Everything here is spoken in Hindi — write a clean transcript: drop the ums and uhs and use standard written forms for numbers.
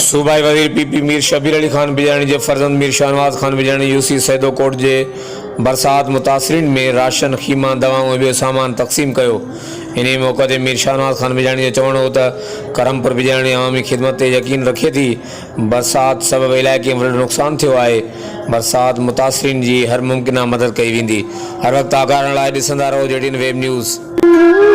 सूबाई वज़ीर पीपी मीर शबीर अली खान बिजाणी जे फर्जंद मीर शाहनवाज़ खान बिजाणी यूसी सैदो कोट जे बरसात मुतासरीन में राशन खीमा दवाऊं ऐं ॿियो सामान तक़सीम कयो। इन मौक़े ते मीर शाहनवाज़ खान बिजाणी जो चवणो हो त करमपुर बिजाणी अवामी ख़िदमत ते यकीन रखे थी। बरसात सबबि इलाइक़े में वॾो नुक़सानु थियो आहे। बरसात मुतासरीन जी हर मुमकिना मदद कई वेंदी। हर वक़्तु आगाह लाइ ॾिसंदा रहो JTN वेब न्यूज़।